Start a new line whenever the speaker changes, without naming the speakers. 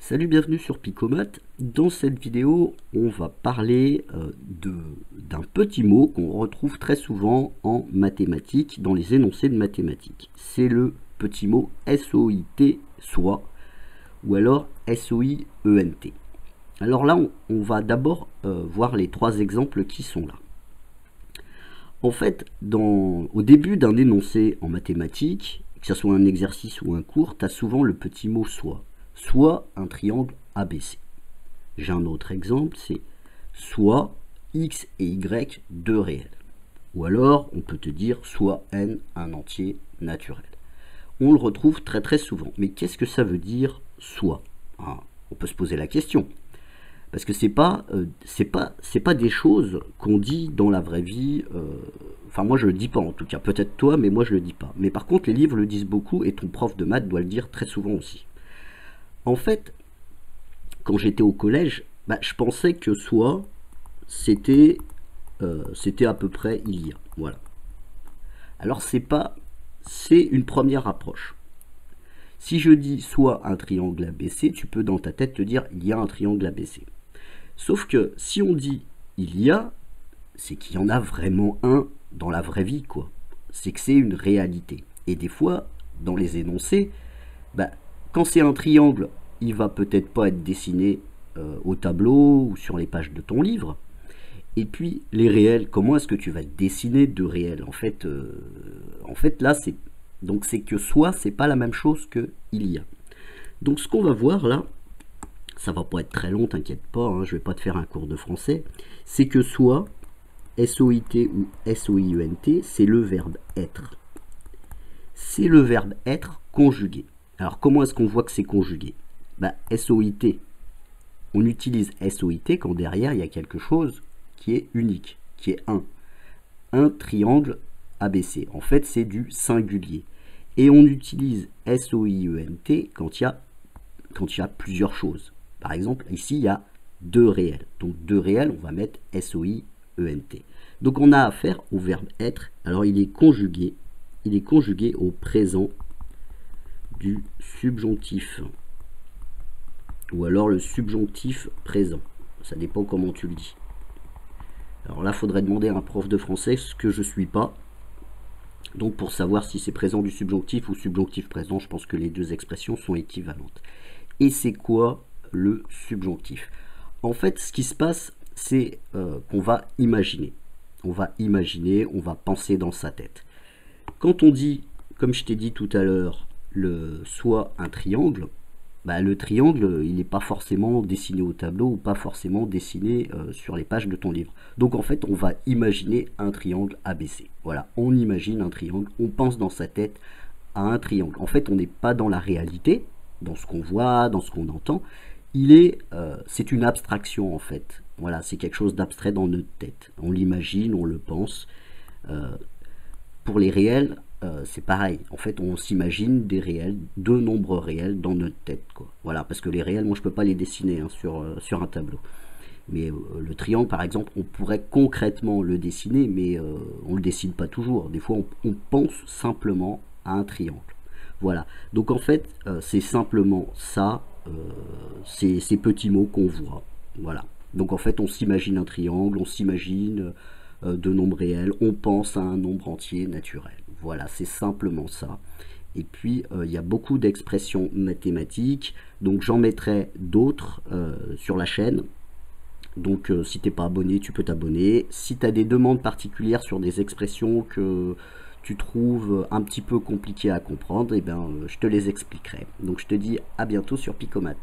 Salut, bienvenue sur Picomat. Dans cette vidéo, on va parler d'un petit mot qu'on retrouve très souvent en mathématiques, dans les énoncés de mathématiques. C'est le petit mot SOIT, soit, ou alors SOIENT. Alors là, on va d'abord voir les trois exemples qui sont là. En fait, au début d'un énoncé en mathématiques, que ce soit un exercice ou un cours, tu as souvent le petit mot soit. Soit un triangle ABC. J'ai un autre exemple, c'est soit x et y deux réels. Ou alors, on peut te dire soit n un entier naturel. On le retrouve très très souvent. Mais qu'est-ce que ça veut dire soit? On peut se poser la question. Parce que c'est pas des choses qu'on dit dans la vraie vie. Enfin, moi je le dis pas en tout cas. Peut-être toi, mais moi je le dis pas. Mais par contre, les livres le disent beaucoup et ton prof de maths doit le dire très souvent aussi. En fait, quand j'étais au collège, je pensais que soit c'était à peu près il y a. Voilà. Alors c'est une première approche. Si je dis soit un triangle ABC, tu peux dans ta tête te dire il y a un triangle ABC. Sauf que si on dit il y a, c'est qu'il y en a vraiment un dans la vraie vie, quoi. C'est que c'est une réalité. Et des fois, dans les énoncés, quand c'est un triangle, il va peut-être pas être dessiné au tableau ou sur les pages de ton livre. Et puis, les réels, comment est-ce que tu vas dessiner de réels en fait, là, c'est que soit, c'est pas la même chose que il y a. Donc, ce qu'on va voir là, ça va pas être très long, t'inquiète pas, hein, je vais pas te faire un cours de français, c'est que soit, SOIT ou SOIENT, c'est le verbe être. C'est le verbe être conjugué. Alors, comment est-ce qu'on voit que c'est conjugué? SOIT. On utilise SOIT quand derrière, il y a quelque chose qui est unique, qui est un triangle ABC. En fait, c'est du singulier. Et on utilise SOIENT quand il y a plusieurs choses. Par exemple, ici, il y a deux réels. Donc, deux réels, on va mettre SOIENT. Donc, on a affaire au verbe être. Alors, il est conjugué au présent du subjonctif, ou alors le subjonctif présent, ça dépend comment tu le dis. Alors là, il faudrait demander à un prof de français, ce que je ne suis pas, donc pour savoir si c'est présent du subjonctif ou subjonctif présent. Je pense que les deux expressions sont équivalentes. Et c'est quoi le subjonctif? En fait, ce qui se passe, c'est qu'on va imaginer. On va penser dans sa tête. Quand on dit, comme je t'ai dit tout à l'heure, soit un triangle, le triangle, il n'est pas forcément dessiné au tableau ou pas forcément dessiné sur les pages de ton livre. Donc en fait, on va imaginer un triangle ABC. Voilà, on imagine un triangle, on pense dans sa tête à un triangle. En fait, on n'est pas dans la réalité, dans ce qu'on voit, dans ce qu'on entend. C'est une abstraction en fait. Voilà, c'est quelque chose d'abstrait dans notre tête. On l'imagine, on le pense. Pour les réels, c'est pareil. En fait, on s'imagine des réels, deux nombres réels dans notre tête, quoi. Voilà, parce que les réels, moi, je peux pas les dessiner hein, sur un tableau. Mais le triangle, par exemple, on pourrait concrètement le dessiner, mais on le dessine pas toujours. Des fois, on pense simplement à un triangle. Voilà. Donc, en fait, c'est simplement ça, ces petits mots qu'on voit. Voilà. Donc, en fait, on s'imagine un triangle, on s'imagine de nombres réels, on pense à un nombre entier naturel. Voilà, c'est simplement ça. Et puis, il y a beaucoup d'expressions mathématiques, donc j'en mettrai d'autres sur la chaîne. Donc, si tu n'es pas abonné, tu peux t'abonner. Si tu as des demandes particulières sur des expressions que tu trouves un petit peu compliquées à comprendre, je te les expliquerai. Donc, je te dis à bientôt sur Picomat.